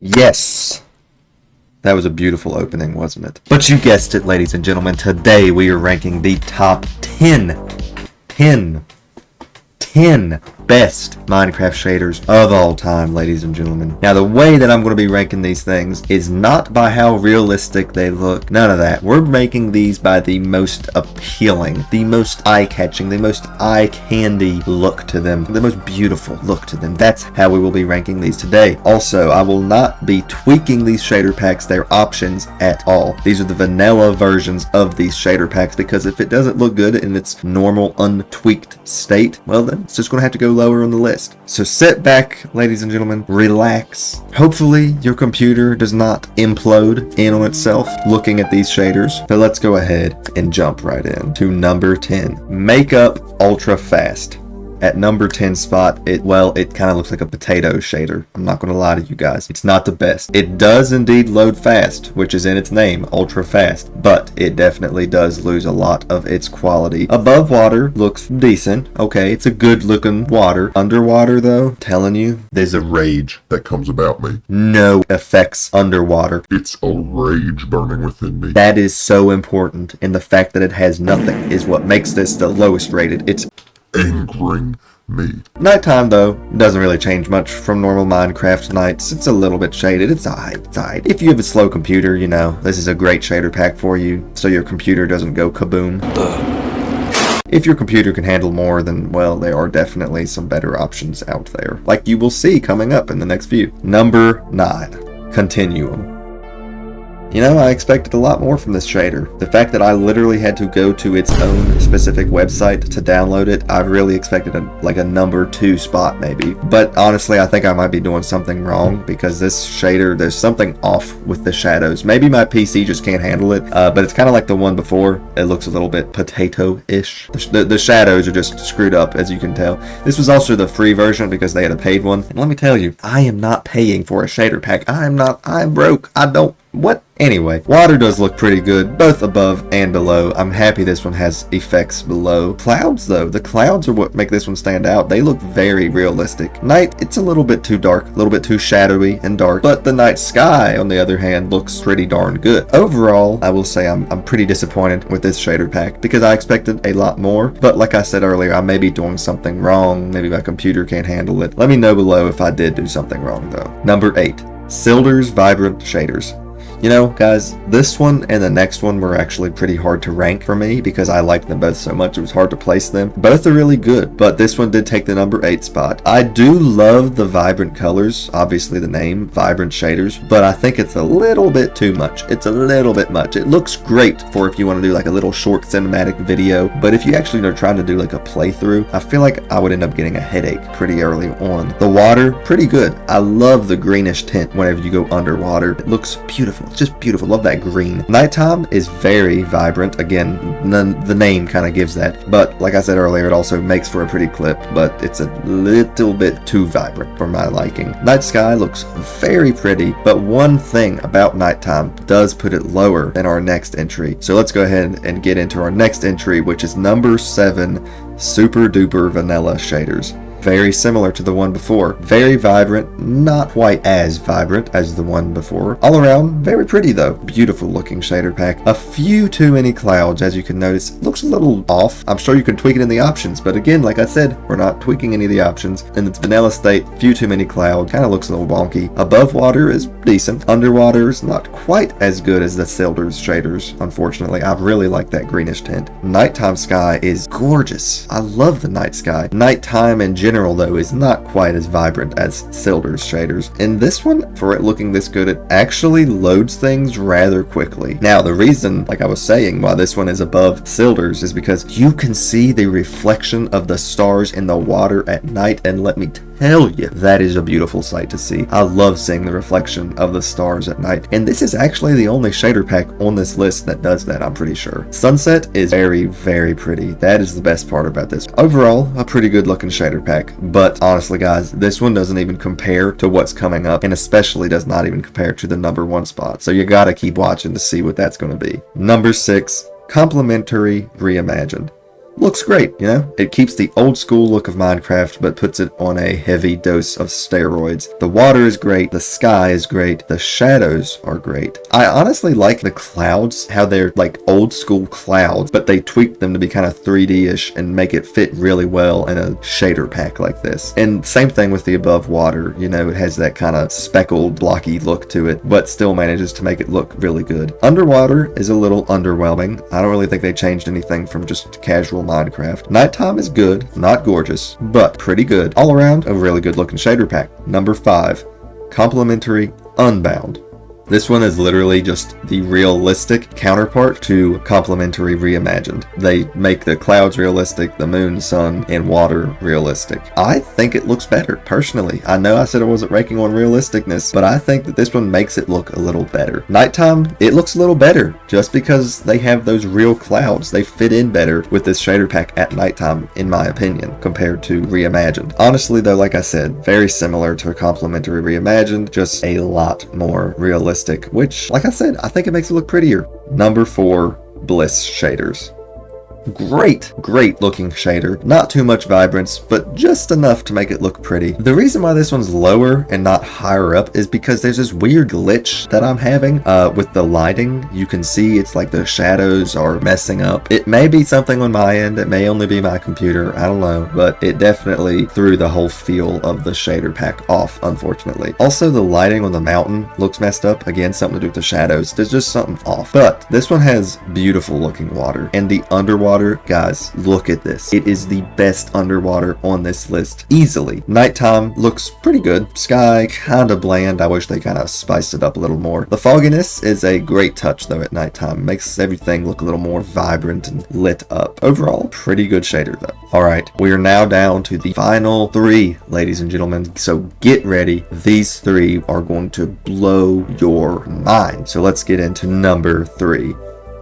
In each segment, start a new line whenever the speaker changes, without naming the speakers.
Yes! That was a beautiful opening, wasn't it? But you guessed it, ladies and gentlemen. Today we are ranking the top 10 best Minecraft shaders of all time, ladies and gentlemen. Now, the way that I'm going to be ranking these things is not by how realistic they look. None of that. We're ranking these by the most appealing, the most eye-catching, the most eye-candy look to them, the most beautiful look to them. That's how we will be ranking these today. Also, I will not be tweaking these shader packs, their options at all. These are the vanilla versions of these shader packs, because if it doesn't look good in its normal, untweaked state, well then, it's just going to have to go lower on the list. So sit back, ladies and gentlemen, relax. Hopefully your computer does not implode in on itself looking at these shaders. But let's go ahead and jump right in to number 10. Makeup Ultra Fast. At number 10 spot, it kind of looks like a potato shader. I'm not going to lie to you guys. It's not the best. It does indeed load fast, which is in its name, ultra fast, but it definitely does lose a lot of its quality. Above water looks decent. Okay, it's a good looking water. Underwater though, telling you,
there's a rage that comes about me.
No effects underwater.
It's a rage burning within me.
That is so important, and the fact that it has nothing is what makes this the lowest rated. It's
angering me.
Nighttime though doesn't really change much from normal Minecraft nights. It's a little bit shaded. It's alright. If you have a slow computer, you know, this is a great shader pack for you, so your computer doesn't go kaboom. If your computer can handle more, then, well, there are definitely some better options out there, like you will see coming up in the next few. Number 9. Continuum. You know, I expected a lot more from this shader. The fact that I literally had to go to its own specific website to download it, I really expected a number 2 spot maybe. But honestly, I think I might be doing something wrong, because this shader, there's something off with the shadows. Maybe my PC just can't handle it, but it's kind of like the one before. It looks a little bit potato-ish. The shadows are just screwed up, as you can tell. This was also the free version because they had a paid one. And let me tell you, I am not paying for a shader pack. I'm broke. What? Anyway, water does look pretty good, both above and below. I'm happy this one has effects below. Clouds though, the clouds are what make this one stand out. They look very realistic. Night, it's a little bit too dark, a little bit too shadowy and dark, but the night sky, on the other hand, looks pretty darn good. Overall, I will say I'm pretty disappointed with this shader pack, because I expected a lot more, but like I said earlier, I may be doing something wrong. Maybe my computer can't handle it. Let me know below if I did do something wrong though. Number 8. Cee-JaB's Vibrant Shaders. You know, guys, this one and the next one were actually pretty hard to rank for me, because I liked them both so much it was hard to place them. Both are really good, but this one did take the number 8 spot. I do love the vibrant colors, obviously the name, Vibrant Shaders, but I think it's a little bit too much. It's a little bit much. It looks great for if you want to do like a little short cinematic video, but if you actually are trying to do like a playthrough, I feel like I would end up getting a headache pretty early on. The water, pretty good. I love the greenish tint whenever you go underwater. It looks beautiful. It's just beautiful. Love that green. Nighttime is very vibrant. Again, the name kind of gives that. But like I said earlier, it also makes for a pretty clip, but it's a little bit too vibrant for my liking. Night sky looks very pretty, but one thing about nighttime does put it lower than our next entry. So let's go ahead and get into our next entry, which is number 7, Super Duper Vanilla Shaders. Very similar to the one before. Very vibrant, not quite as vibrant as the one before. All around, very pretty though. Beautiful looking shader pack. A few too many clouds, as you can notice. Looks a little off. I'm sure you can tweak it in the options, but again, like I said, we're not tweaking any of the options. In its vanilla state, few too many clouds. Kind of looks a little wonky. Above water is decent. Underwater is not quite as good as the Cee-JaB's shaders, unfortunately. I really like that greenish tint. Nighttime sky is gorgeous. I love the night sky. Nighttime in general though is not quite as vibrant as Cee-JaB's shaders. In this one, for it looking this good, it actually loads things rather quickly. Now the reason, like I was saying, why this one is above Cee-JaB's is because you can see the reflection of the stars in the water at night, and let me tell you, that is a beautiful sight to see. I love seeing the reflection of the stars at night, and this is actually the only shader pack on this list that does that, I'm pretty sure. Sunset is very, very pretty. That is the best part about this. Overall, a pretty good looking shader pack, but honestly guys, this one doesn't even compare to what's coming up, and especially does not even compare to the number 1 spot, so you gotta keep watching to see what that's going to be. Number 6, Complementary Reimagined. looks great, you know? It keeps the old school look of Minecraft, but puts it on a heavy dose of steroids. The water is great, the sky is great, the shadows are great. I honestly like the clouds, how they're like old school clouds, but they tweaked them to be kind of 3D-ish and make it fit really well in a shader pack like this. And same thing with the above water, you know, it has that kind of speckled, blocky look to it, but still manages to make it look really good. Underwater is a little underwhelming. I don't really think they changed anything from just casual Minecraft. Nighttime is good, not gorgeous, but pretty good. All around, a really good looking shader pack. Number 5, Complementary Unbound. This one is literally just the realistic counterpart to Complementary Reimagined. They make the clouds realistic, the moon, sun, and water realistic. I think it looks better, personally. I know I said I wasn't ranking on realisticness, but I think that this one makes it look a little better. Nighttime, it looks a little better, just because they have those real clouds. They fit in better with this shader pack at nighttime, in my opinion, compared to Reimagined. Honestly, though, like I said, very similar to a Complementary Reimagined, just a lot more realistic. Which, like I said, I think it makes it look prettier. Number 4, Bliss shaders. Great looking shader. Not too much vibrance, but just enough to make it look pretty. The reason why this one's lower and not higher up is because there's this weird glitch that I'm having with the lighting. You can see it's like the shadows are messing up. It may be something on my end. It may only be my computer. I don't know, but it definitely threw the whole feel of the shader pack off, unfortunately. Also, the lighting on the mountain looks messed up. Again, something to do with the shadows. There's just something off. But this one has beautiful looking water, and the underwater, guys, look at this. It is the best underwater on this list, easily. Nighttime looks pretty good. Sky, kind of bland. I wish they kind of spiced it up a little more. The fogginess is a great touch, though, at nighttime. Makes everything look a little more vibrant and lit up. Overall, pretty good shader, though. All right, we are now down to the final 3, ladies and gentlemen. So get ready. These 3 are going to blow your mind. So let's get into number 3,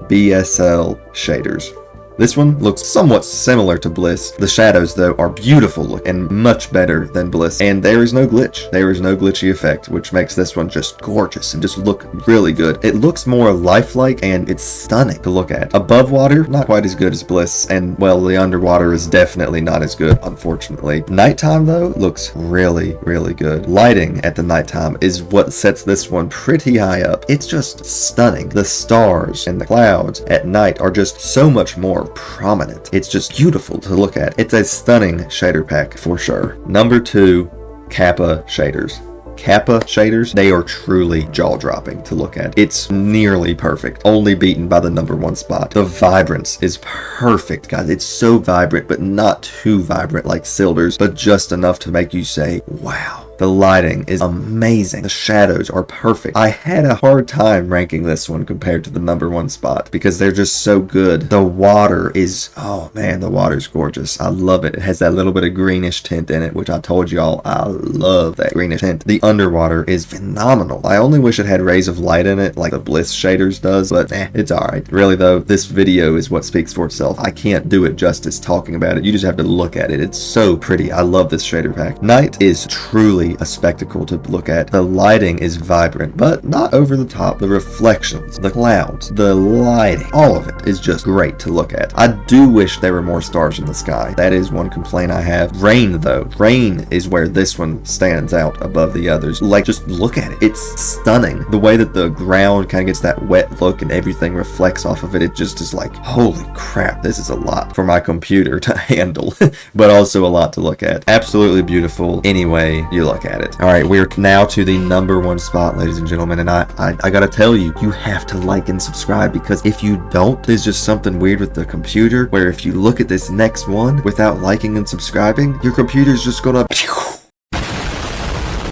BSL shaders. This one looks somewhat similar to Bliss. The shadows, though, are beautiful look and much better than Bliss. And there is no glitch. There is no glitchy effect, which makes this one just gorgeous and just look really good. It looks more lifelike and it's stunning to look at. Above water, not quite as good as Bliss. And, well, the underwater is definitely not as good, unfortunately. Nighttime, though, looks really good. Lighting at the nighttime is what sets this one pretty high up. It's just stunning. The stars and the clouds at night are just so much more prominent. It's just beautiful to look at. It's a stunning shader pack for sure. Number 2, Kappa shaders. Kappa shaders, they are truly jaw-dropping to look at. It's nearly perfect, only beaten by the number 1 spot. The vibrance is perfect, guys. It's so vibrant, but not too vibrant like Silder's, but just enough to make you say, wow. The lighting is amazing. The shadows are perfect. I had a hard time ranking this one compared to the number 1 spot because they're just so good. The water is, oh man, the water's gorgeous. I love it. It has that little bit of greenish tint in it, which I told y'all I love that greenish tint. The underwater is phenomenal. I only wish it had rays of light in it like the Bliss shaders does, but it's alright. Really though, this video is what speaks for itself. I can't do it justice talking about it. You just have to look at it. It's so pretty. I love this shader pack. Night is truly a spectacle to look at. The lighting is vibrant, but not over the top. The reflections, the clouds, the lighting, all of it is just great to look at. I do wish there were more stars in the sky. That is one complaint I have. Rain, though. Rain is where this one stands out above the others. Like, just look at it. It's stunning. The way that the ground kind of gets that wet look and everything reflects off of it, it just is like, holy crap, this is a lot for my computer to handle, but also a lot to look at. Absolutely beautiful any way you look at it. All right, we're now to the number 1 spot, ladies and gentlemen, and I gotta tell you, you have to like and subscribe, because if you don't, there's just something weird with the computer, where if you look at this next one without liking and subscribing, your computer's just gonna...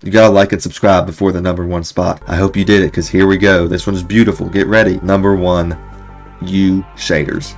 You gotta like and subscribe before the number 1 spot. I hope you did it, because here we go. This one's beautiful. Get ready. Number 1, U shaders.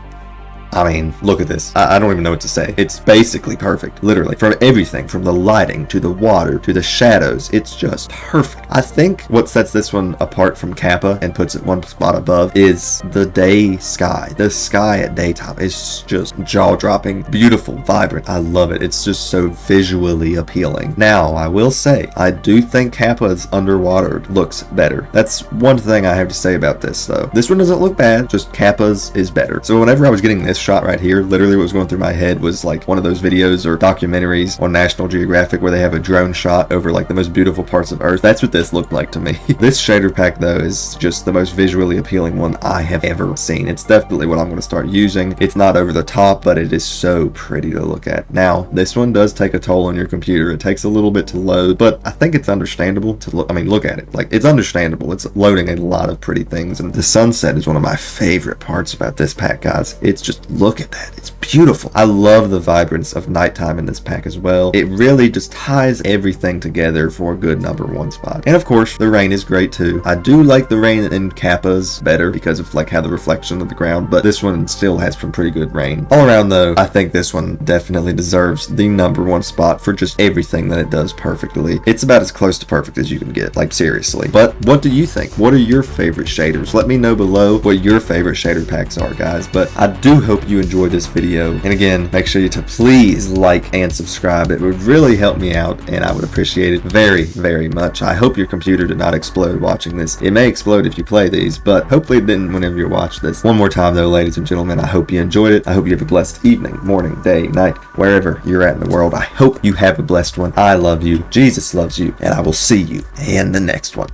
I mean, look at this. I don't even know what to say. It's basically perfect, literally. From everything, from the lighting, to the water, to the shadows, it's just perfect. I think what sets this one apart from Kappa and puts it 1 spot above is the day sky. The sky at daytime is just jaw-dropping, beautiful, vibrant. I love it. It's just so visually appealing. Now, I will say, I do think Kappa's underwater looks better. That's one thing I have to say about this, though. This one doesn't look bad, just Kappa's is better. So whenever I was getting this this shot right here, literally what was going through my head was like one of those videos or documentaries on National Geographic where they have a drone shot over like the most beautiful parts of Earth. That's what this looked like to me. This shader pack though is just the most visually appealing one I have ever seen. It's definitely what I'm going to start using. It's not over the top, but it is so pretty to look at. Now, this one does take a toll on your computer. It takes a little bit to load, but I think it's understandable to look. I mean, look at it. Like, it's understandable. It's loading a lot of pretty things, and the sunset is one of my favorite parts about this pack, guys. It's just, look at that. It's beautiful. I love the vibrance of nighttime in this pack as well. It really just ties everything together for a good number one spot. And of course, the rain is great too. I do like the rain in Kappa's better because of like how the reflection of the ground, but this one still has some pretty good rain. All around though, I think this one definitely deserves the number one spot for just everything that it does perfectly. It's about as close to perfect as you can get, like seriously. But what do you think? What are your favorite shaders? Let me know below what your favorite shader packs are, guys. But I do hope you enjoyed this video. And again, make sure you to please like and subscribe. It would really help me out and I would appreciate it very, very much. I hope your computer did not explode watching this. It may explode if you play these, but hopefully it didn't whenever you watch this. One more time though, ladies and gentlemen, I hope you enjoyed it. I hope you have a blessed evening, morning, day, night, wherever you're at in the world. I hope you have a blessed one. I love you. Jesus loves you. And I will see you in the next one.